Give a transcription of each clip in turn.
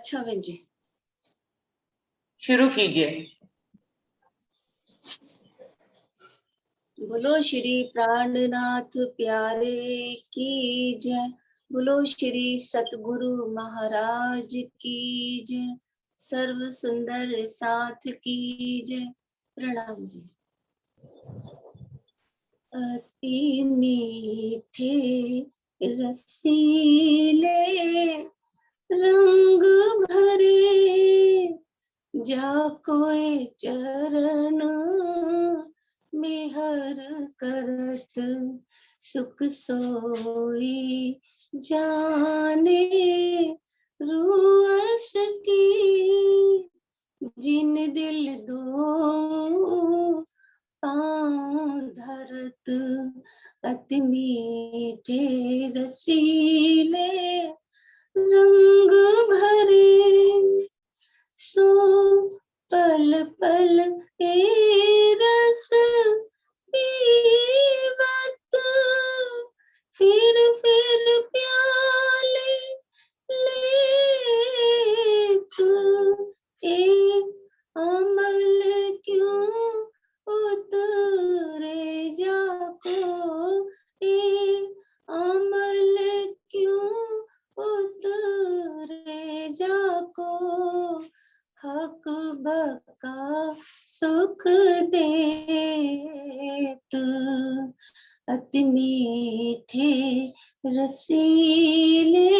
अच्छा बहन जी, शुरू कीजिए। बोलो श्री प्राणनाथ प्यारे की जय। बोलो श्री सतगुरु महाराज की जय। सर्व सुंदर साथ की जय। प्रणाम जी। अति मीठे रसीले रंग भरे जाकोय चरण मेहर करत सुख सोई जाने रूअस की जिन दिल दो पाँव धरत अति मीठे रसीले रंग भरे सो पल पल ए रस पीवत फिर प्याले लेत ए अमल क्यों उतरे जाको ए अमल क्यों उतरे जाको हक बका सुख देत अति मीठे रसीले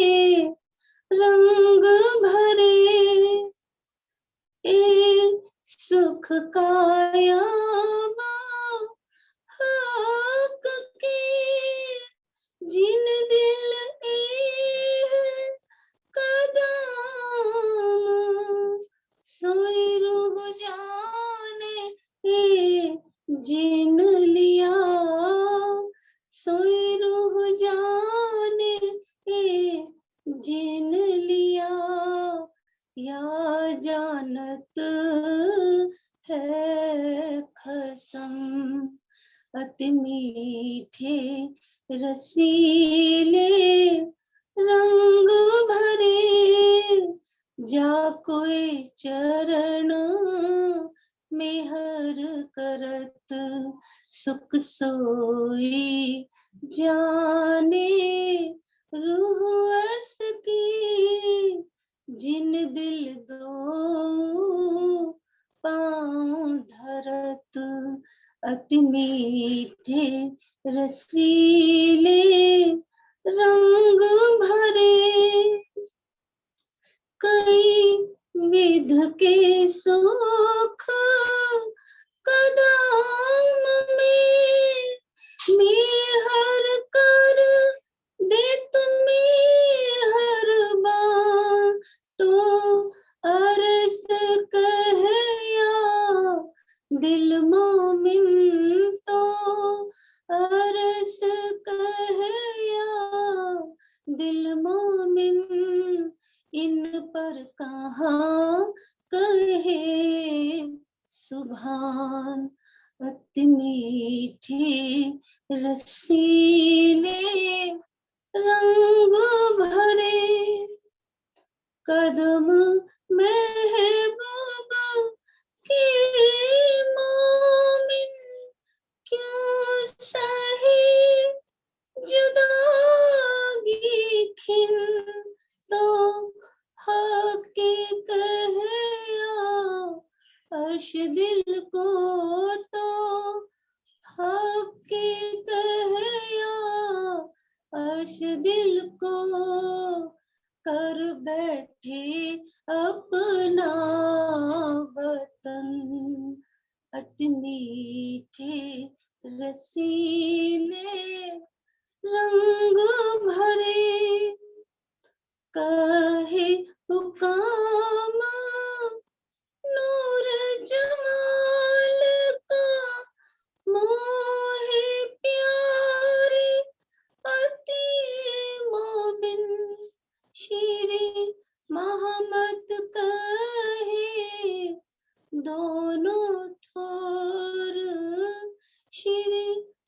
रंग भरे ए सुख काया हक के जिन दिल कदम सोई रूप जाने जिन लिया सोई रूप जाने जिन लिया या जानत है खसम अति मीठे रसीले रंग भरे जाकोय चरण मेहर करत सुख सोई जाने रूह अर्श की जिन दिल दो पाँव धरत अति मीठे रसीले रंग भरे कई विध के सुख कदम में मेहर कर दे तुम्हें हर बार तो अर्ज कहया दिल मोमिन तो अर्ज कहया दिल मोमिन इन पर कहाँ कहे सुभान अति मीठे रसीले रंग भरे कदम महबूबा के मोमिन क्यों सही जुदागी खिन तो हके कहया अर्श दिल को तो हके कहया अर्श दिल को कर बैठे अपना वतन अति मीठे रसीले रंग भरे कहे हुकामा नूर जमाल का मोहे प्यारे अति मोमिन श्री मोहम्मद कहे दोनों ठोर श्री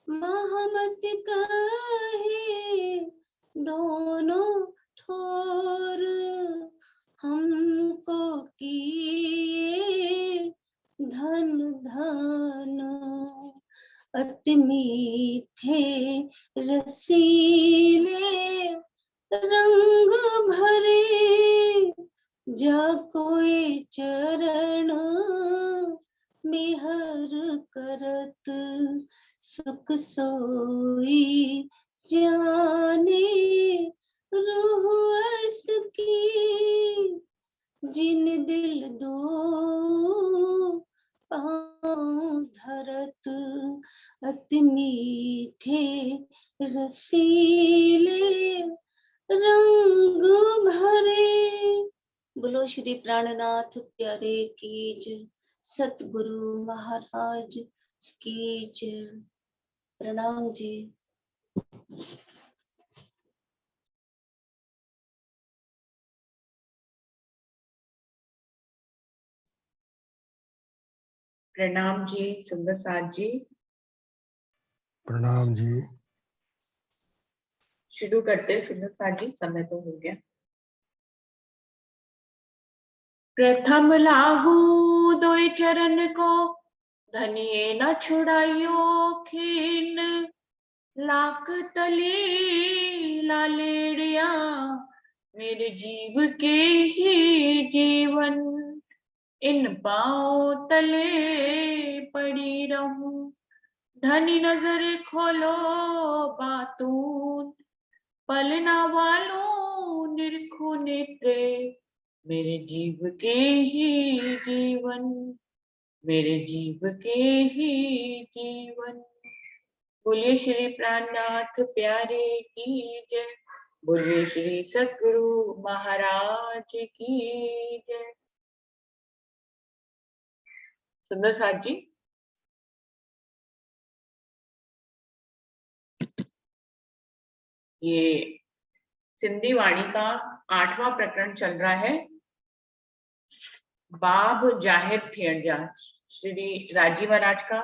मोहम्मद कहे दोनों ठोर हम किए धन धन, अति मीठे रसीले रंग भरे, जाकोई चरण मेहर करत, सुख सोई जाने रूह अर्श की, जिन दिल दो पाँव धरत, अति मीठे रसीले रंग भरे। बोलो श्री प्राणनाथ प्यारे की जय, सतगुरु महाराज की जय। प्रणाम जी। प्रणाम जी सुंदर साथ जी। प्रणाम जी। शुरू करते सुंदर साथ जी, समय तो हो गया। प्रथम लागू दोई चरण को, धनिये न छुड़ाइयो खीन, लाख तली लालेड़िया, मेरे जीव के ही जीवन, इन पाँव तले पड़ी रहूं, धनी नजर खोलो बातून, पलना वालों निरखो नेत्रे, मेरे जीव के ही जीवन, मेरे जीव के ही जीवन। बोलिए श्री प्राणनाथ प्यारे की जय, बोलिए श्री सतगुरु महाराज की जय। सुंदर साथ जी, ये सिंधी वाणी का 8वां प्रकरण चल रहा है। बाब जाहिर थियण जा, श्री राजी महाराज का,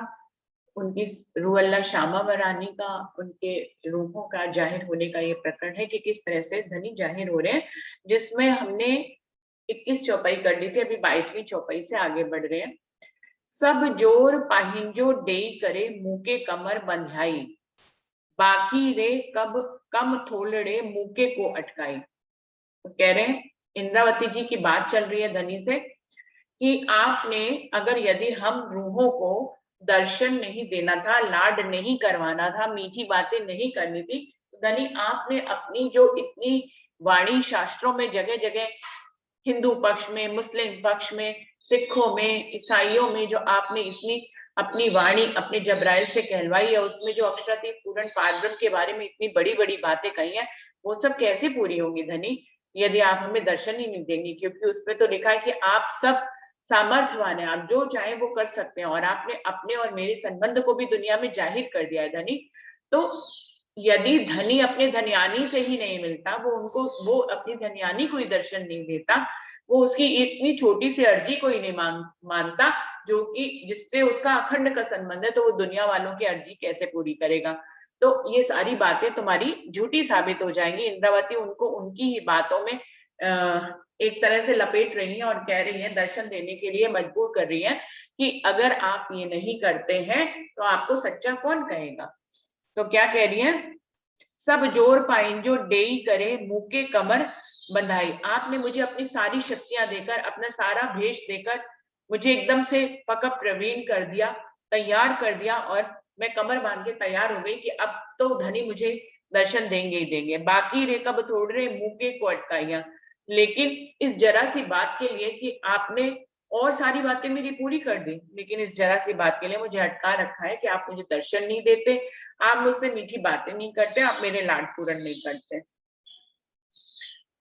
उनकी रूह अल्लाह श्यामा वरानी का, उनके रूहों का जाहिर होने का ये प्रकरण है कि किस तरह से धनी जाहिर हो रहे हैं, जिसमें हमने 21 चौपाई कर ली थी, अभी 22वीं चौपाई से आगे बढ़ रहे हैं। सब जोर पाहिंजो डेई करे, मुके कमर बंधाई, बाकी रे कब कम थोलड़े मुके को अटकाई। तो कह रहे हैं, इंद्रावती जी की बात चल रही है धनी से कि आपने अगर यदि हम रूहों को दर्शन नहीं देना था, लाड नहीं करवाना था, मीठी बातें नहीं करनी थी, तो धनी आपने अपनी जो इतनी वाणी शास्त्रों में जगह जगह, हिंदू पक्ष में, मुस्लिम पक्ष में, सिखों में, ईसाइयों में, जो आपने इतनी अपनी वाणी अपने जबराइल से कहलवाई है, उसमें जो अक्षरातीत पूर्ण पारब्रह्म के बारे में इतनी बड़ी बड़ी बातें कही हैं, वो सब कैसे पूरी होंगी धनी यदि आप हमें दर्शन ही नहीं देंगे, क्योंकि उसमें तो लिखा है कि आप सब सामर्थ्यवान है, आप जो चाहे वो कर सकते हैं, और आपने अपने और मेरे संबंध को भी दुनिया में जाहिर कर दिया है धनी। तो यदि धनी अपने धनियानी से ही नहीं मिलता, वो अपनी धनियानी को ही दर्शन नहीं देता, वो उसकी इतनी छोटी सी अर्जी को ही नहीं मानता, जो कि जिससे उसका अखंड का संबंध है, तो वो दुनिया वालों की अर्जी कैसे पूरी करेगा। तो ये सारी बातें तुम्हारी झूठी साबित हो जाएंगी। इंद्रावती उनको उनकी ही बातों में एक तरह से लपेट रही है और कह रही है, दर्शन देने के लिए मजबूर कर रही है कि अगर आप ये नहीं करते हैं तो आपको सच्चा कौन कहेगा। तो क्या कह रही है, सब जोर पाइंजो डेई करे, मुके कमर बंधाई। आपने मुझे अपनी सारी शक्तियां देकर, अपना सारा भेष देकर मुझे एकदम से पक्का प्रवीण कर दिया, तैयार कर दिया, और मैं कमर बांध के तैयार हो गई कि अब तो धनी मुझे दर्शन देंगे ही देंगे। बाकी रे कब थोड़ रहे मुके को अटकाइया, लेकिन इस जरा सी बात के लिए कि आपने और सारी बातें मेरी पूरी कर दी, लेकिन इस जरा सी बात के लिए मुझे अटका रखा है कि आप मुझे दर्शन नहीं देते, आप मुझसे मीठी बातें नहीं करते, आप मेरे लाड पूरन नहीं करते।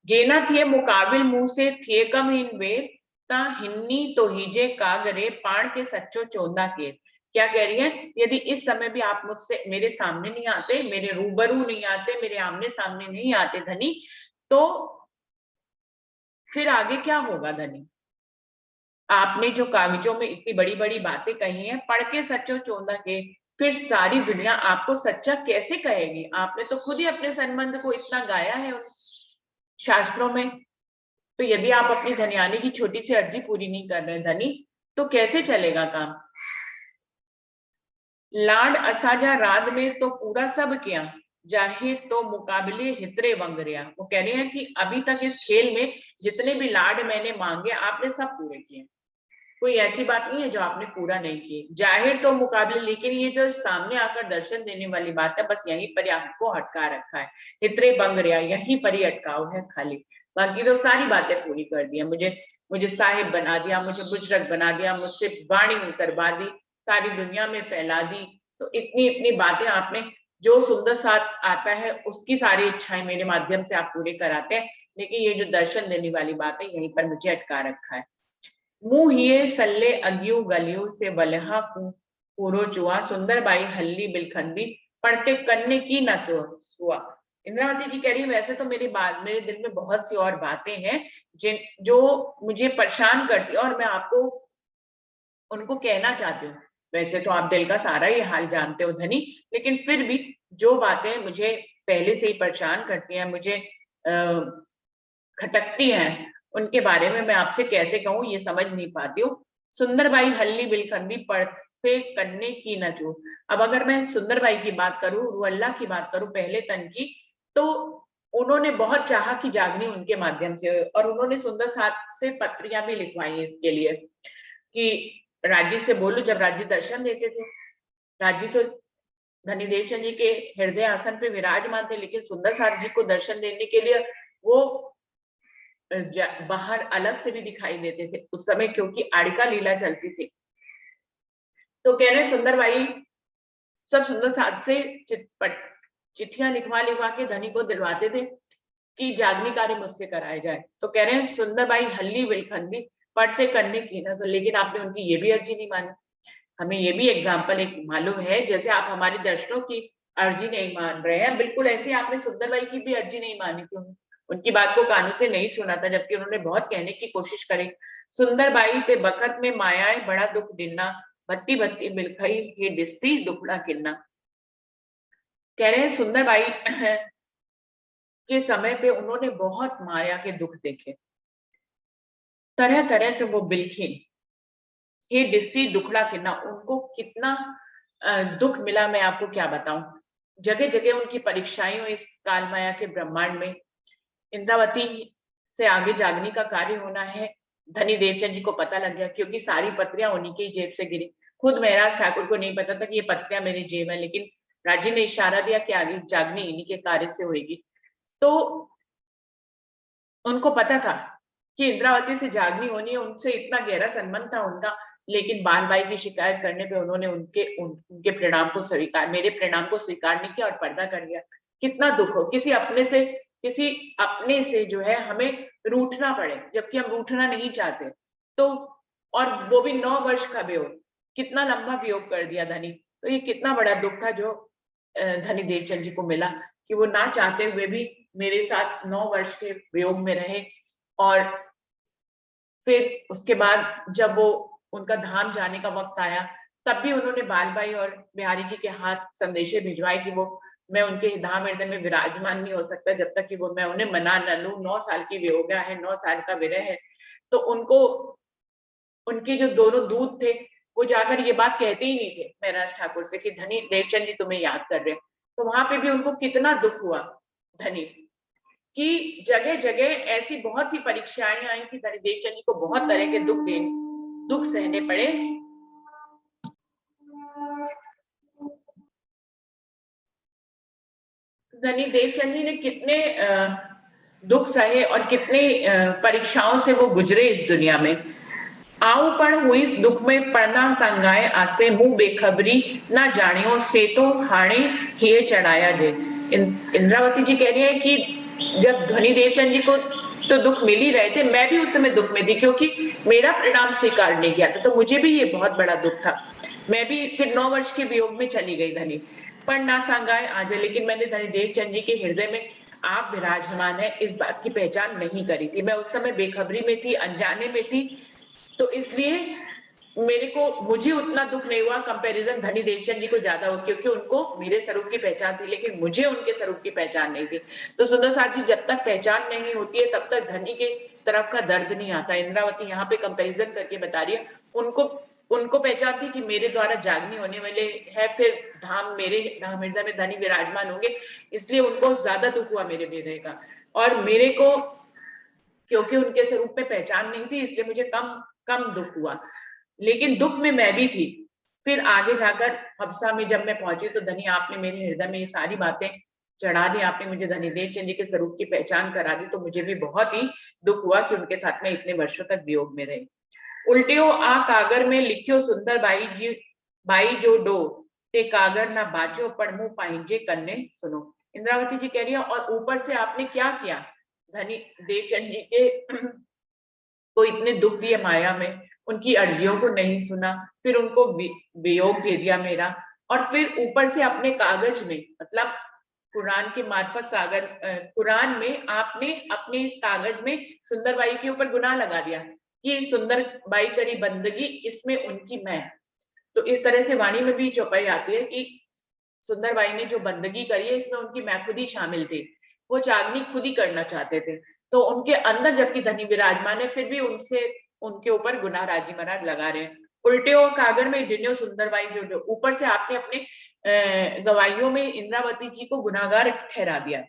जेना थिए मुकाबिल मुंह से थिए कम हिन वेर, ता हिन्नी तो हिजे कागरे, पाण के सच्चो चोंदा के। क्या कह रही है, यदि इस समय भी आप मुझसे मेरे सामने नहीं आते, मेरे रूबरू नहीं आते, मेरे आमने सामने नहीं आते धनी, तो फिर आगे क्या होगा धनी। आपने जो कागजों में इतनी बड़ी बड़ी बातें कही हैं, पढ़ के सच्चो चोंदा के, फिर सारी दुनिया आपको सच्चा कैसे कहेगी। आपने तो खुद ही अपने संबंध को इतना गाया है उन शास्त्रों में, तो तो यदि आप अपनी धनियाने की छोटी सी अर्जी पूरी नहीं कर रहे धनी, तो कैसे चलेगा काम। लाड असाजा रात में तो पूरा सब किया, जाहिर तो मुकाबले हितरे वंगरिया। वो कह रहे हैं कि अभी तक इस खेल में जितने भी लाड मैंने मांगे आपने सब पूरे किए, कोई ऐसी बात नहीं है जो आपने पूरा नहीं की। जाहिर तो मुकाबले, लेकिन ये जो सामने आकर दर्शन देने वाली बात है, बस यहीं पर आपको हटका रखा है, हितरे बंगरिया, यहीं पर ही अटकाव है खाली, बाकी तो सारी बातें पूरी कर दी है। मुझे साहिब बना दिया, मुझे बुजरक बना दिया, मुझसे बाणी उतरवा दी, सारी दुनिया में फैला दी। तो इतनी इतनी बातें आपने, जो सुंदर साथ आता है उसकी सारी इच्छाएं मेरे माध्यम से आप पूरे कराते हैं, लेकिन ये जो दर्शन देने वाली बात है यहीं पर मुझे अटका रखा है। मुंह हिये सल्ले अग्यू गलियों से बलहा पूरो चुआ, सुंदरबाई हल्ली बिलखंदी पढ़ते करने की न सुआ। इंद्रावती जी कह रही है वैसे तो मेरे दिल में बहुत सी और बातें हैं जिन जो मुझे परेशान करती है और मैं आपको उनको कहना चाहती हूँ। वैसे तो आप दिल का सारा ही हाल जानते हो धनी, लेकिन फिर भी जो बातें मुझे पहले से ही परेशान करती हैं, मुझे खटकती हैं, उनके बारे में मैं आपसे कैसे कहूँ ये समझ नहीं पाती हूँ। सुंदरबाई हल्ली बिलखंदी पढ़ से करने की न चूक। अब अगर मैं सुंदरबाई की बात करूं, रुअल्ला की बात करूं पहले तन की, तो उन्होंने बहुत चाहा कि जागनी उनके माध्यम से, और उन्होंने सुंदर साथ से पत्रियां भी लिखवाई इसके लिए कि राजी से बोलो। जब राजी दर्शन देते थे, राजी तो धनी देवचंद जी के हृदय आसन पे विराजमान थे, लेकिन सुंदर साथ जी को दर्शन देने के लिए वो बाहर अलग से भी दिखाई देते थे उस समय, क्योंकि आड़िका लीला चलती थी। तो कह रहे सुंदरबाई सब सुंदर साथ से चिट्ठियां लिखवा लिखवा के धनी को दिलवाते थे कि जागनी कार्य मुझसे कराया जाए। तो कह रहे हैं सुंदरबाई हल्ली बिलखंदी पर से करने की ना, तो लेकिन आपने उनकी ये भी अर्जी नहीं मानी। हमें ये भी एग्जाम्पल एक मालूम है, जैसे आप हमारे दर्शनों की अर्जी नहीं मान रहे हैं, बिल्कुल ऐसे आपने सुंदरबाई की भी अर्जी नहीं मानी थी, उनकी बात को कानों से नहीं सुना था, जबकि उन्होंने बहुत कहने की कोशिश करी। सुंदरबाई ते बखत में मायाए बड़ा दुख दिना, बत्ती बत्ती मिलखई ये डिस्सी दुखड़ा किन्ना। कह रहे हैं सुंदरबाई के समय पे उन्होंने बहुत माया के दुख देखे, तरह तरह से वो बिलखी, ये डिस्सी दुखड़ा किन्ना, उनको कितना दुख मिला मैं आपको क्या बताऊं। जगह जगह उनकी परीक्षाएं हुई इस काल माया के ब्रह्मांड में। इंद्रावती से आगे जागने का कार्य होना है, धनी देवचंद जी को पता लग गया, क्योंकि सारी पत्रियां उन्हीं की जेब से गिरी। खुद महराज ठाकुर को नहीं पता था कि ये पत्रियां मेरी जेब है, लेकिन राजी ने इशारा दिया कि आगे जागनी इन्हीं के कार्य से होगी। तो उनको पता था कि इंद्रावती से जागनी होनी है, उनसे इतना गहरा संबंध था उनका, लेकिन बालबाई की शिकायत करने पे उन्होंने उनके प्रणाम को स्वीकार, मेरे प्रणाम को स्वीकार नहीं किया और पर्दा कर दिया। कितना दुख हो किसी अपने से जो है हमें रूठना पड़े, जबकि हम रूठना नहीं चाहते। तो और वो भी 9 वर्ष का वियोग, कितना लंबा वियोग कर दिया धनी। तो ये कितना बड़ा दुख था जो धनी देवचंद जी को मिला, कि वो ना चाहते हुए भी मेरे साथ 9 वर्ष के वियोग में रहे। और फिर उसके बाद जब वो उनका धाम जाने का वक्त आया, तब भी उन्होंने बालबाई और बिहारी जी के हाथ संदेशे भिजवाए कि वो, मैं उनके धाम हृदय में विराजमान नहीं हो सकता जब तक कि वो मैं उन्हें मना न लूं। 9 साल की वियोगा है, 9 साल का विरह है। तो उनको उनके जो दोनों दूत थे वो जाकर ये बात कहते ही नहीं थे महराज ठाकुर से कि धनी देवचंद जी तुम्हें याद कर रहे हैं। तो वहां पे भी उनको कितना दुख हुआ धनी, कि जगह जगह ऐसी बहुत सी परीक्षाएं आई कि धनी देवचंद जी को बहुत तरह के दुख सहने पड़े। धनी देवचंद जी ने कितने दुख सहे और कितने परीक्षाओं से वो गुजरे इस दुनिया में। आऊ पण हुई इस दुख में पढ़ना संगाए आसे, मुंह बेखबरी ना जानियो से तो हाणे हिये चढ़ाया जे। इंद्रावती जी कह रही है कि जब धनी देवचंद जी को तो दुख मिल ही रहे थे, मैं भी उस समय दुख में थी, क्योंकि मेरा परिणाम स्वीकार नहीं किया था, तो मुझे भी ये बहुत बड़ा दुख था। मैं भी फिर 9 वर्ष के वियोग में चली गई धनी, पर ना संगाए आजे, लेकिन मैंने धनी देवचंद जी के हृदय में आप विराजमान है इस बात की पहचान नहीं करी थी। मैं उस समय बेखबरी में थी, अनजाने में थी, तो इसलिए मुझे उतना दुख नहीं हुआ। कंपैरिजन धनी देवचंद जी को ज्यादा हुआ, क्योंकि उनको मेरे स्वरूप की पहचान थी, लेकिन मुझे उनके स्वरूप की पहचान नहीं थी। तो सुंदर साथ जी, जब तक पहचान नहीं होती है तब तक धनी के तरफ का दर्द नहीं आता। इंद्रावती यहाँ पे कंपैरिजन करके बता रही है, उनको पहचान थी कि मेरे द्वारा जागनी होने वाले है, फिर धाम मेरे धाम हृदय में धनी विराजमान होंगे, इसलिए उनको ज्यादा दुख हुआ मेरे विरह का, और मेरे को क्योंकि उनके स्वरूप में पहचान नहीं थी इसलिए मुझे कम दुख हुआ, लेकिन दुख में मैं भी थी। फिर आगे जाकर हबसा में जब मैं पहुंची तो धनी आपने मेरे हृदय में ये सारी बातें चढ़ा दी, आपने मुझे धनीदेव चंद जी के स्वरूप की पहचान करा दी, तो मुझे भी बहुत ही दुख हुआ कि उनके साथ में इतने वर्षों तक वियोग में रही। उल्टियो आ कागर में लिखियो सुंदर बाई जो डो ते कागर ना बाचो पढ़मू पाइंजे कन्ने सुनो। इंद्रावती जी कह रही है, और ऊपर से आपने क्या किया, धनी देवचंद जी के को इतने दुख दिए माया में, उनकी अर्जियों को नहीं सुना, फिर उनको वियोग दे दिया मेरा, और फिर ऊपर से अपने कागज में, मतलब कुरान के मार्फत सागर कुरान में आपने अपने इस कागज में सुंदरबाई के ऊपर गुनाह लगा दिया कि सुंदरबाई करी बंदगी, इसमें उनकी मैं। तो इस तरह से वाणी में भी चौपाई आती है कि सुंदरबाई ने जो बंदगी करी है इसमें उनकी मैं खुद ही शामिल थी, वो चागनी खुद ही करना चाहते थे, तो उनके अंदर जबकि धनी विराजमान है फिर भी उनके ऊपर गुनाह राजी महाराज लगा रहे हैं। उल्टे और कागर में डिन्यो सुंदरबाई जो ऊपर से आपने अपने गवाहियों में इंद्रावती जी को गुनाहगार ठहरा दिया।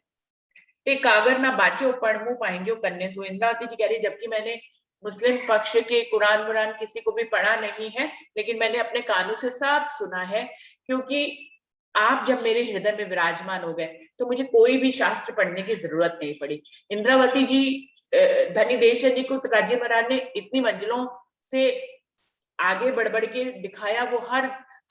एक कागर ना बाचो पढ़मू पाइंजो करने सो। इंद्रावती जी कह रही जबकि मैंने मुस्लिम पक्ष के कुरान वुरान किसी को भी पढ़ा नहीं है, लेकिन मैंने अपने कानों से सब सुना है, क्योंकि आप जब मेरे हृदय में विराजमान हो गए तो मुझे कोई भी शास्त्र पढ़ने की जरूरत नहीं पड़ी। इंद्रावती जी धनी देवचंद जी को राज्य महाराज ने इतनी मंजिलों से आगे बढ़ के दिखाया, वो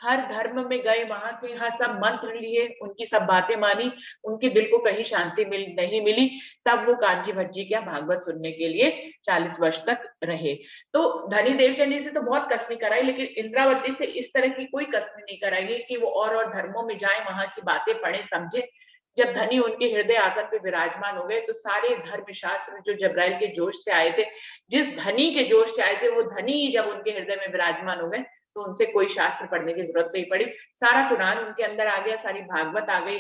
हर धर्म में गए, वहां के यहाँ सब मंत्र लिए, उनकी सब बातें मानी, उनके दिल को कहीं शांति नहीं मिली, तब वो कांजी भज्जी क्या भागवत सुनने के लिए 40 वर्ष तक रहे। तो धनी देवचंद जी से तो बहुत कसनी कराई, लेकिन इंद्रावती से इस तरह की कोई कसनी नहीं कराई है कि वो और धर्मों में जाए, वहां की बातें पढ़े समझे। जब धनी उनके हृदय आसन पे विराजमान हो गए तो सारे धर्म शास्त्र जो जब्राइल के जोश से आए थे, जिस धनी के जोश से आए थे, वो धनी जब उनके हृदय में विराजमान हो गए तो उनसे कोई शास्त्र पढ़ने की जरूरत नहीं पड़ी। सारा कुरान उनके अंदर आ गया, सारी भागवत आ गई,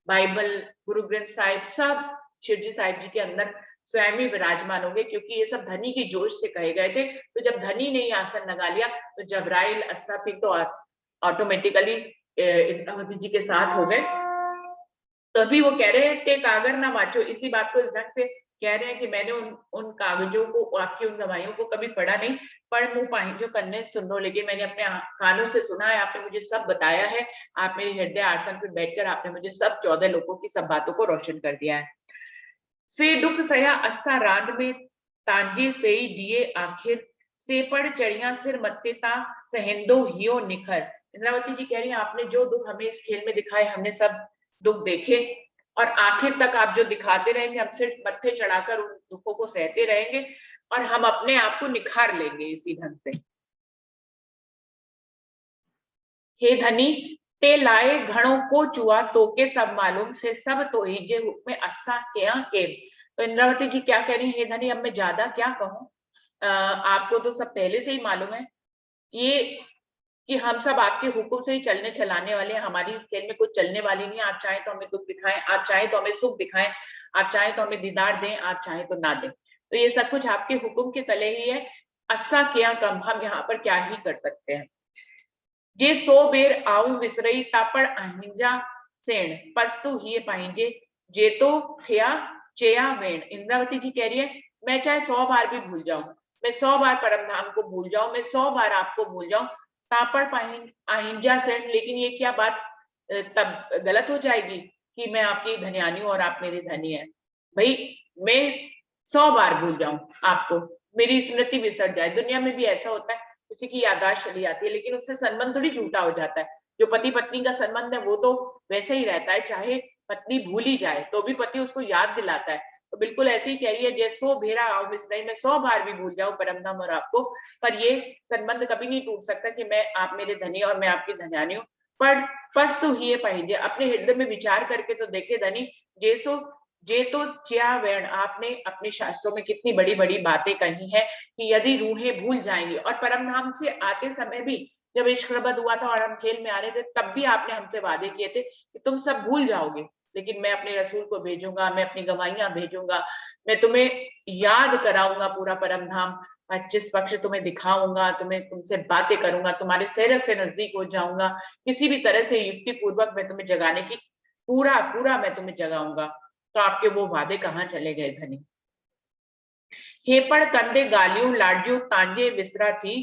बाइबल, गुरु ग्रंथ साहिब, सब शिवजी साहिब जी के अंदर स्वयं ही विराजमान हो गए, क्योंकि ये सब धनी के जोश से कहे गए थे। तो जब धनी ने आसन लगा लिया तो जब्राइल असराफिल तो ऑटोमेटिकली इंद्रावती जी के साथ हो गए। तभी वो कह रहे हैं कि कागर ना वाचो, इसी बात को इस ढंग से कह रहे हैं कि मैंने उन कागजों को, आपकी उन गवाहियों को कभी पढ़ा नहीं, पढ़ मुंह पाई जो करने सुनो, लेकिन मैंने अपने कानों से सुना है, आपने मुझे सब बताया है, आप मेरे हृदय आसन पर बैठकर आपने मुझे सब 14 लोगों की सब बातों को रोशन कर दिया है। से दुख सया अस्सा रात में तांजे से दिए आखिर से पड़ चढ़िया सिर मत्ते ता सहिंदो हियो निखर। इंद्रावती जी कह रही हैं आपने जो दुख हमें इस खेल में दिखाए, हमने सब दुख देखे, और आखिर तक आप जो दिखाते रहेंगे, हम सिर्फ मत्थे चढ़ाकर उन दुखों को सहते रहेंगे और हम अपने आप को निखार लेंगे इसी ढंग से। हे धनी ते लाए घड़ों को चुआ तो के सब मालूम से सब तो ही जे में अस्सा क्या के। तो इंद्रावती जी क्या कह रही है, हे धनी अब मैं ज्यादा क्या कहूँ, आपको तो सब पहले से ही मालूम है ये कि हम सब आपके हुक्म से ही चलने चलाने वाले हैं, हमारी इस खेल में कुछ चलने वाली नहीं है। आप चाहे तो हमें दुख दिखाएं, आप चाहे तो हमें सुख दिखाएं, आप चाहे तो हमें दीदार दें, आप चाहे तो ना दें, तो ये सब कुछ आपके हुक्म के तले ही है। अस्सा क्या कम, हम यहाँ पर क्या ही कर सकते हैं। जे 100 बेर आऊ विसरई तापड़ अहिंजा सेण पस्तु ही पाएंगे जे तो खया चेया वेण। इंद्रावती जी कह रही है मैं चाहे 100 बार भी भूल जाऊं, मैं 100 बार परम धाम को भूल जाऊं, मैं 100 बार आपको भूल जाऊं, तापड़ अहिंजा सेण, लेकिन ये क्या बात तब गलत हो जाएगी कि मैं आपकी धनियानी हूं और आप मेरे धनी है। भाई मैं 100 बार भूल जाऊं आपको, मेरी स्मृति बिसर जाए, दुनिया में भी ऐसा होता है, किसी की याददाश्त चली जाती है, लेकिन उससे संबंध थोड़ी झूठा हो जाता है। जो पति पत्नी का संबंध है वो तो वैसे ही रहता है, चाहे पत्नी भूल ही जाए तो भी पति उसको याद दिलाता है। तो बिल्कुल ऐसे ही कह रही है, जैसो भेरा आओ मिसराई, मैं 100 बार भी भूल जाऊं परमधाम और आपको, पर ये संबंध कभी नहीं टूट सकता कि मैं आप मेरे धनी और मैं आपकी धन्यानी हूँ। पर पस तो ही पाएंगे, अपने हृदय में विचार करके तो देखे धनी, जैसो जे तो च्या वेण, आपने अपने शास्त्रों में कितनी बड़ी बड़ी बातें कही है कि यदि रूहें भूल जाएंगी, और परमधाम से आते समय भी जब इश्करबद हुआ था और हम खेल में आ रहे थे तब भी आपने हमसे वादे किए थे कि तुम सब भूल जाओगे, लेकिन मैं अपने रसूल को भेजूंगा, मैं अपनी गवाहियां भेजूंगा, मैं तुम्हें याद कराऊंगा पूरा परम धाम, 25 पक्ष तुम्हें दिखाऊंगा, तुमसे बातें करूंगा, तुम्हारे सेहरत से नजदीक हो जाऊंगा, किसी भी तरह से युक्ति पूर्वक मैं तुम्हें जगाने की पूरा पूरा मैं तुम्हें जगाऊंगा। तो आपके वो वादे कहाँ चले गए धनी? हेपड़ कंदे गालियों लाड्यो तांजे विसरा थी,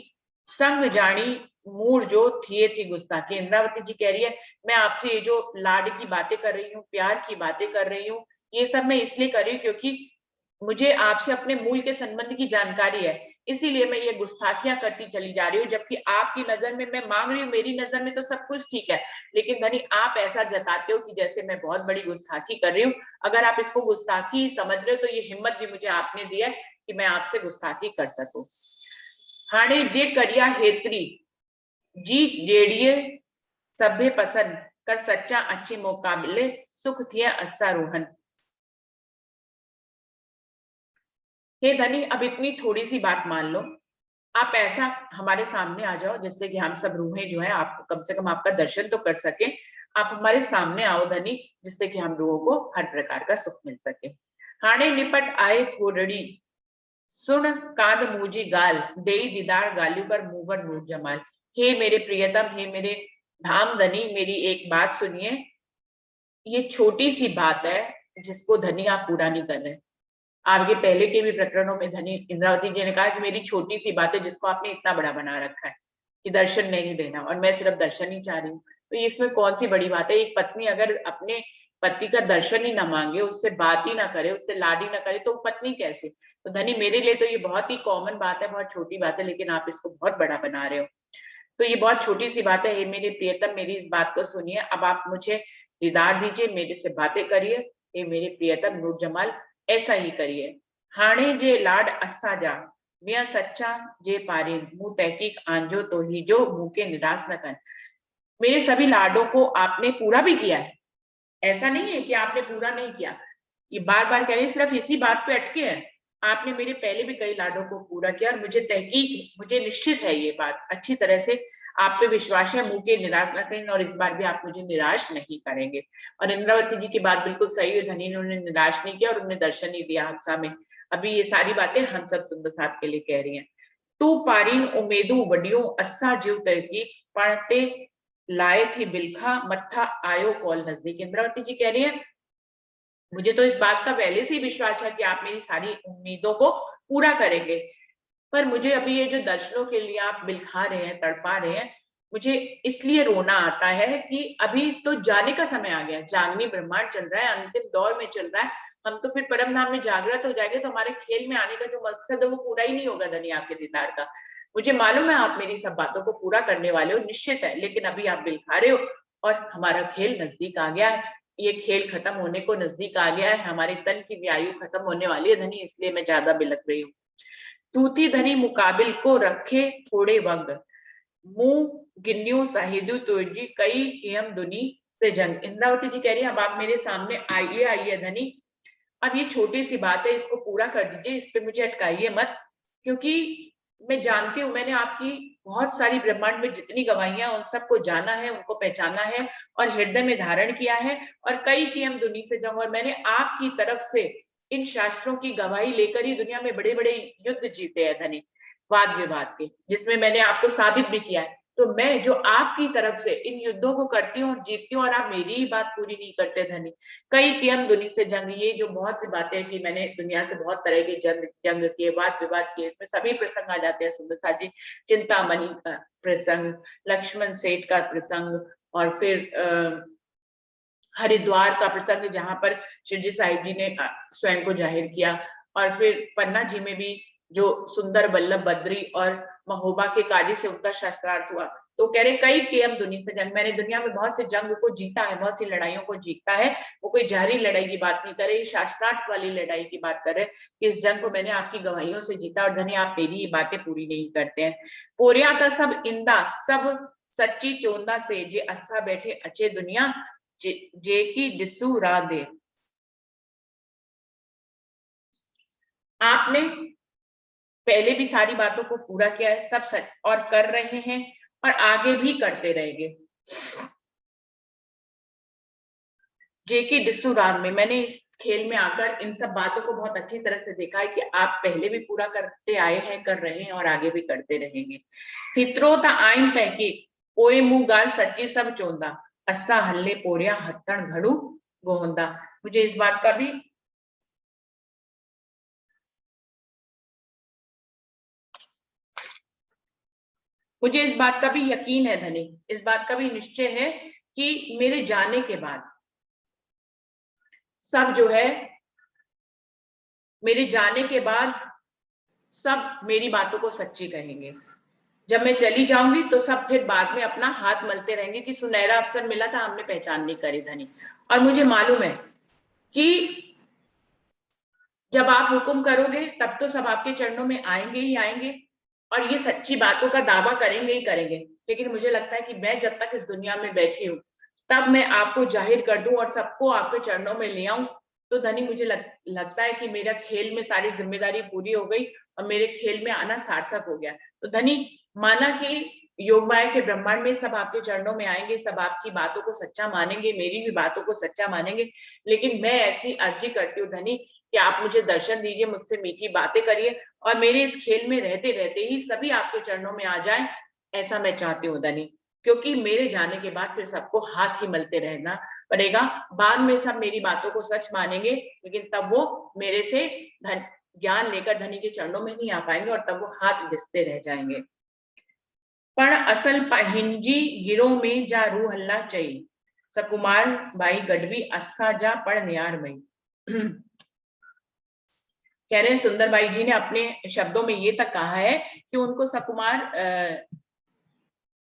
संग जानी मूर जो थिए थी गुस्ताखी। इंद्रावती जी कह रही है मैं आपसे ये जो लाड की बातें कर रही हूँ, प्यार की बातें कर रही हूँ, ये सब मैं इसलिए कर रही हूँ क्योंकि मुझे आपसे अपने मूल के संबंध की जानकारी है, इसीलिए मैं ये गुस्ताखियां करती चली जा रही हूँ। जबकि आपकी नजर में मैं मांग रही हूँ, मेरी नजर में तो सब कुछ ठीक है, लेकिन धनी आप ऐसा जताते हो कि जैसे मैं बहुत बड़ी गुस्ताखी कर रही हूँ। अगर आप इसको गुस्ताखी समझ रहे हो तो ये हिम्मत भी मुझे आपने दी है कि मैं आपसे गुस्ताखी कर सकूं। हाणे जे करिया हेतरी जी जेड़िए सभ्य पसंद कर सच्चा अच्छे मुकाबले सुख थिए अस्सा रोहन। हे धनी अब इतनी थोड़ी सी बात मान लो, आप ऐसा हमारे सामने आ जाओ जिससे कि हम सब रूहें जो है आपको कम से कम आपका दर्शन तो कर सके। आप हमारे सामने आओ धनी, जिससे कि हम लोगों को हर प्रकार का सुख मिल सके। हाणे निपट आए थोड़ी सुन कांद मूजी गाल देई दीदार गालियों पर मुंहवर नूर जमाल। हे मेरे प्रियतम, हे मेरे धाम धनी, मेरी एक बात सुनिए। ये छोटी सी बात है जिसको धनी आप पूरा नहीं कर रहे। आपके पहले के भी प्रकरणों में धनी इंद्रावती जी ने कहा कि मेरी छोटी सी बात है जिसको आपने इतना बड़ा बना रखा है कि दर्शन नहीं देना, और मैं सिर्फ दर्शन ही चाह रही हूँ। तो इसमें कौन सी बड़ी बात है? एक पत्नी अगर अपने पति का दर्शन ही ना मांगे, उससे बात ही ना करे, उससे लाड ही ना करे, तो पत्नी कैसे? तो धनी मेरे लिए तो ये बहुत ही कॉमन बात है, बहुत छोटी बात है, लेकिन आप इसको बहुत बड़ा बना रहे हो। तो ये बहुत छोटी सी बात है। ये मेरे प्रियतम, मेरी इस बात को सुनिए। अब आप मुझे दीदार दीजिए, मेरे से बातें करिए। ये मेरे प्रियतम नूर जमाल, ऐसा ही करिए। हाणे जे लाड अस्सा जा मिया सच्चा जे पारे मुंह तहकीक आंजो तो ही जो मुंह के निराश न कर। मेरे सभी लाडों को आपने पूरा भी किया है, ऐसा नहीं है कि आपने पूरा नहीं किया। ये बार बार कह रही है, सिर्फ इसी बात पे अटके हैं। आपने मेरे पहले भी कई लाडों को पूरा किया, और मुझे तहकीक, मुझे निश्चित है ये बात अच्छी तरह से, आप पे विश्वास है, मुंह के निराश न करेंगे, और इस बार भी आप मुझे निराश नहीं करेंगे। और इंद्रावती जी की बात बिल्कुल सही है, धनी ने उन्हें निराश नहीं किया और उन्हें दर्शन ही दिया हादसा में। अभी ये सारी बातें हम सब सुंदर साथ के लिए कह रही हैं। तू पारीन उमेदू वडियो अस्सा जीव तहकीक पढ़ते लाए थी बिलखा मत्था आयो कॉल नजदीक। इंद्रावती जी कह रही है मुझे तो इस बात का पहले से ही विश्वास है कि आप मेरी सारी उम्मीदों को पूरा करेंगे, पर मुझे अभी ये जो दर्शनों के लिए आप बिलखा रहे हैं, तड़पा रहे हैं, मुझे इसलिए रोना आता है कि अभी तो जाने का समय आ गया, जागनी ब्रह्मांड चल रहा है, अंतिम दौर में चल रहा है। हम तो फिर परम धाम में जागृत हो जाएंगे, तो हमारे खेल में आने का जो मकसद है वो पूरा ही नहीं होगा धनी आपके दीदार का। मुझे मालूम है आप मेरी सब बातों को पूरा करने वाले हो, निश्चित है, लेकिन अभी आप बिलखा रहे हो और हमारा खेल नजदीक आ गया है। ये खेल खत्म होने को नजदीक आ गया है, हमारे तन की आयु खत्म होने वाली है धनी, इसलिए मैं ज्यादा बिलख रही हूँ। तूती धनी मुकाबिल को रखे थोड़े वक्त मुंह गिन्नियों साहिदु तुर्जी कई एम दुनी से जंग। इंद्रावती जी कह रही है अब आप मेरे सामने आइए आइए धनी, अब ये छोटी सी बात है, इसको पूरा कर दीजिए, इस पे मुझे अटकाइए मत, क्योंकि मैं जानती हूँ मैंने आपकी बहुत सारी ब्रह्मांड में जितनी गवाहियां उन सबको जाना है, उनको पहचाना है और हृदय में धारण किया है, और कई की हम दुनिया से जाऊं, और मैंने आपकी तरफ से इन शास्त्रों की गवाही लेकर ही दुनिया में बड़े बड़े युद्ध जीते हैं धनी, वाद विवाद के, जिसमें मैंने आपको साबित भी किया है। तो मैं जो आपकी तरफ से इन युद्धों को करती हूँ और जीतती हूँ, और आप मेरी ही बात पूरी नहीं करते धनी। कई कियम दुनिया से जंग, ये जो बहुत सी बातें कि मैंने दुनिया से बहुत तरह की जंग किए, वाद विवाद किए, इसमें सभी प्रसंग आ जाते हैं सुंदर साथ जी। चिंतामणि का प्रसंग, लक्ष्मण सेठ का प्रसंग, और फिर हरिद्वार का प्रसंग जहां पर शिवजी साहिब जी ने स्वयं को जाहिर किया, और फिर पन्ना जी में भी जो सुंदर बल्लभ बद्री और महोबा के काजी से उनका शस्त्रार्थ हुआ। तो कह रहे कई केम दुनिया से जंग, मैंने दुनिया में बहुत से जंग को जीता है, बहुत सी लड़ाइयों को जीता है। वो कोई जहरी लड़ाई की बात नहीं कर रहे, शास्त्रार्थ वाली लड़ाई की बात कर रहे। इस जंग को मैंने आपकी गवाहियों से जीता, और धनी आप मेरी ही बातें पूरी नहीं करते हैं। पोरिया का सब इंदा सब सच्ची चोंदा से जे अस्सा बैठे अच्छे दुनिया जे की दिसू राह दे। आपने पहले भी सारी बातों को पूरा किया है, सब सच और कर रहे हैं, और आगे भी करते रहेंगे। जे की दिसू राह में, मैंने इस खेल में आकर इन सब बातों को बहुत अच्छी तरह से देखा है कि आप पहले भी पूरा करते आए हैं, कर रहे हैं और आगे भी करते रहेंगे। हित्रो ता आइन तहकीक कोई मुंह गाल सच्ची सब चोंदा अस्सा हल्ले पोरिया हत्थन घड़ू गोहंदा। मुझे इस बात का भी यकीन है धनी, इस बात का भी निश्चय है कि मेरे जाने के बाद सब जो है, मेरे जाने के बाद सब मेरी बातों को सच्ची कहेंगे। जब मैं चली जाऊंगी तो सब फिर बाद में अपना हाथ मलते रहेंगे कि सुनहरा अवसर मिला था, हमने पहचान नहीं करी धनी। और मुझे मालूम है कि जब आप हुक्म करोगे तब तो सब आपके चरणों में आएंगे ही आएंगे और ये सच्ची बातों का दावा करेंगे ही करेंगे। लेकिन मुझे लगता है कि मैं जब तक इस दुनिया में बैठी हूँ तब मैं आपको जाहिर कर दूं और सबको आपके चरणों में ले आऊं, तो धनी मुझे लगता है कि मेरा खेल में सारी जिम्मेदारी पूरी हो गई और मेरे खेल में आना सार्थक हो गया। तो धनी, माना कि योग माया के ब्रह्मांड में सब आपके चरणों में आएंगे, सब आपकी बातों को सच्चा मानेंगे, मेरी भी बातों को सच्चा मानेंगे, लेकिन मैं ऐसी अर्जी करती हूँ धनी कि आप मुझे दर्शन दीजिए, मुझसे मीठी बातें करिए और मेरे इस खेल में रहते रहते ही सभी आपके चरणों में आ जाएं, ऐसा मैं चाहती हूँ धनी। क्योंकि मेरे जाने के बाद फिर सबको हाथ ही मलते रहना पड़ेगा। बाद में सब मेरी बातों को सच मानेंगे, लेकिन तब वो मेरे से धन ज्ञान लेकर धनी के चरणों में नहीं आ पाएंगे और तब वो हाथ घिसते रह जाएंगे। पण असल हिंजी गिरो में जा रू हल्ला चई सकुमार बाई गढ़वी अस्सा जा पढ़ न्यार मई। कह रहे हैं सुंदर बाई जी ने अपने शब्दों में ये तक कहा है कि उनको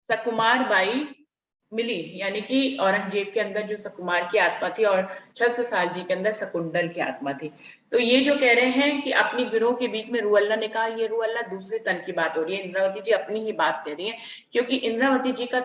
सकुमार बाई मिली, यानी कि औरंगजेब के अंदर जो सकुमार की आत्मा थी और छत्रसाल जी के अंदर शकुंडल की आत्मा थी। तो ये जो कह रहे हैं कि अपनी गिरोह के बीच में रूअल्लाह ने कहा, ये रूअल्लाह दूसरे तन की बात हो रही है, इंद्रावती जी अपनी ही बात कह रही है, क्योंकि इंद्रावती जी का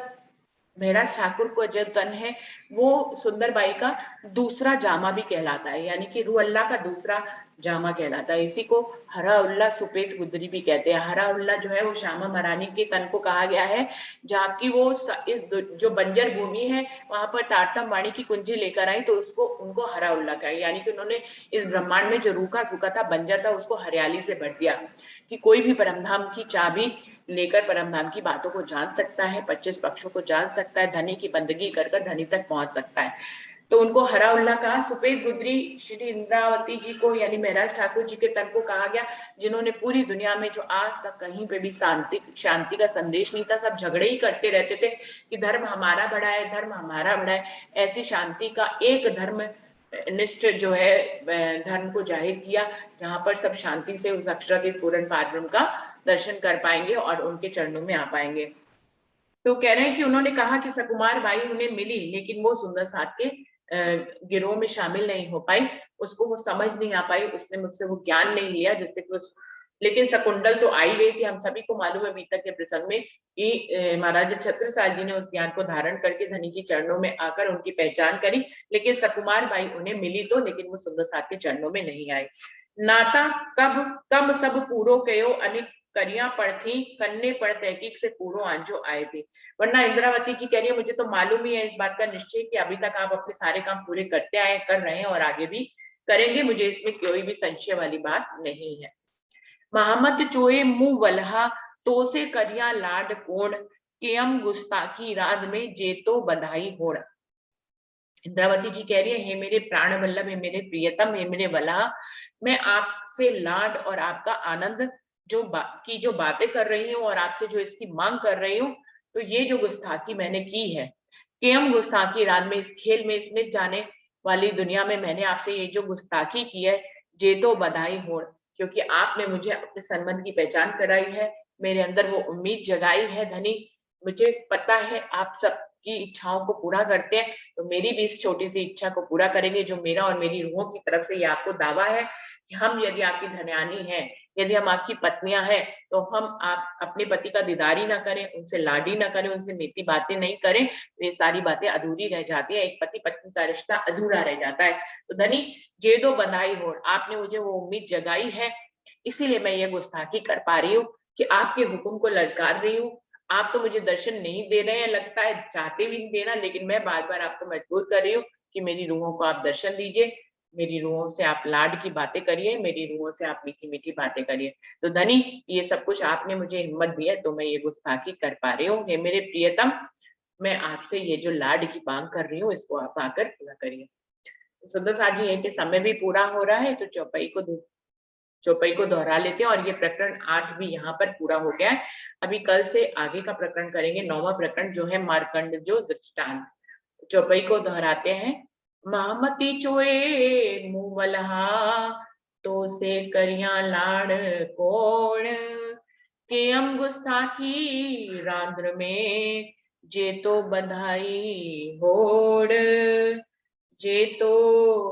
महराज ठाकुर को जो तन है वो सुंदर बाई का दूसरा जामा भी कहलाता है, यानी कि रूअल्लाह का दूसरा जामा कहलाता है। इसी को हरा उल्ला सुपेत गुदरी भी कहते हैं। हरा उल्ला जो है वो श्यामा महारानी के तन को कहा गया है, जहाँ की वो इस जो बंजर भूमि है वहां पर तारतम वाणी की कुंजी लेकर आई, तो उसको उनको हरा उल्ला कहा, यानी कि उन्होंने इस ब्रह्मांड में जो रूखा सूखा था, बंजर था, उसको हरियाली से भर दिया कि कोई भी परमधाम की चाबी लेकर परमधाम की बातों को जान सकता है, 25 पक्षों को जान सकता है, धनी की बंदगी कर धनी तक पहुंच सकता है। तो उनको हरा उल्ला कहा। सुपेत गुदरी श्री इंद्रावती जी को यानी महराज ठाकुर जी के तन को कहा गया, जिन्होंने पूरी दुनिया में जो आज तक कहीं पे भी शांति का संदेश नहीं था, सब झगड़े ही करते रहते थे कि धर्म हमारा बड़ा है, धर्म हमारा बड़ा है। ऐसी शांति का एक धर्म निष्ठ जो है धर्म को जाहिर किया, जहां पर सब शांति से उस अक्षरातीत पूर्ण पारब्रह्म का दर्शन कर पाएंगे और उनके चरणों में आ पाएंगे। तो कह रहे हैं कि उन्होंने कहा कि सकुमार बाई उन्हें मिली, लेकिन वो सुंदर साथ के गिरोह में शामिल नहीं हो पाई, उसको वो समझ नहीं आ पाई, उसने मुझसे वो ज्ञान नहीं लिया जिससे कि लेकिन शकुंडल तो आई गई थी। हम सभी को मालूम है बीतक के प्रसंग में कि महाराजा छत्रसाल जी ने उस ज्ञान को धारण करके धनी के चरणों में आकर उनकी पहचान करी, लेकिन सकुमार बाई उन्हें मिली तो, लेकिन वो सुंदर साथ के चरणों में नहीं आई। नाता कब कब सब पूरो कयो अनेक करिया पड़थी कन्ने पड़ तहकीक से पूरो आंजो आए थे। वरना इंद्रावती जी कह रही है, मुझे तो मालूम ही है इस बात का निश्चय कि अभी तक आप अपने सारे काम पूरे करते आए, कर रहे हैं और आगे भी करेंगे, मुझे इसमें कोई भी संशय वाली बात नहीं है। मोहम्मद चोए मुंह वल्हा तो से करिया लाड कोण केयम गुस्ताखी रात में जेतो बधाई होड़। इंद्रावती जी कह रही है, हे मेरे प्राण वल्लभ, हे मेरे प्रियतम, हे मेरे वल्हा, मैं आपसे लाड और आपका आनंद जो बातें कर रही हूँ और आपसे जो इसकी मांग कर रही हूँ, तो ये जो गुस्ताखी मैंने की है, कि हम गुस्ताखी रात में इस खेल में इसमें जाने वाली दुनिया में मैंने आपसे ये जो गुस्ताखी की है, जे तो बधाई हो, क्योंकि आपने मुझे अपने संबंध की पहचान कराई है, मेरे अंदर वो उम्मीद जगाई है धनी। मुझे पता है आप सबकी इच्छाओं को पूरा करते हैं, तो मेरी भी इस छोटी सी इच्छा को पूरा करेंगे, जो मेरा और मेरी रूहों की तरफ से ये आपको दावा है कि हम यदि आपकी धन्यानी हैं, यदि हम आपकी पत्नियां हैं, तो हम आप अपने पति का दीदार ही ना करें, उनसे लाडी ना करें, उनसे मीठी बातें नहीं करें, तो ये सारी बातें अधूरी रह जाती है, एक पति पत्नी का रिश्ता अधूरा रह जाता है। तो धनी जे दो बंधाई हो, आपने मुझे वो उम्मीद जगाई है, इसीलिए मैं ये गुस्ताखी कर पा रही हूँ कि आपके हुक्म को ललकार रही हूँ। आप तो मुझे दर्शन नहीं दे रहे हैं, लगता है चाहते भी नहीं देना, लेकिन मैं बार बार आपको मजबूर कर रही हूँ कि मेरी रूहों को आप दर्शन दीजिए। मेरी रूहों से आप लाड की बातें करिए, मेरी रूहों से आप मीठी मीठी बातें करिए। तो धनी, ये सब कुछ आपने मुझे हिम्मत दी है तो मैं ये गुस्ताखी कर पा रही हूँ। हे मेरे प्रियतम, मैं आपसे ये जो लाड की मांग कर रही हूँ इसको आप आकर पूरा करिए। सुंदर साथ ये है कि समय भी पूरा हो रहा है, तो चौपाई को दोहरा लेते हैं और ये प्रकरण 8 भी यहाँ पर पूरा हो गया है। अभी कल से आगे का प्रकरण करेंगे, 9वां प्रकरण जो है मार्कंड जो दृष्टांत। चौपाई को दोहराते हैं। महामती चोए मुंह मलहा, तो से करिया लाड़ कोण, के हम गुस्ताखी रांद्र में, जे तो बंधाई होड़, जे तो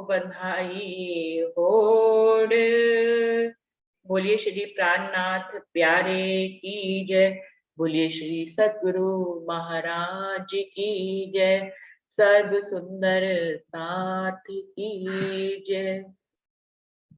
बंधाई होड़। बोलिए श्री प्राणनाथ प्यारे की जय, बोलिए श्री सद्गुरु महाराज की जय, सर्व सुंदर साथ की जय।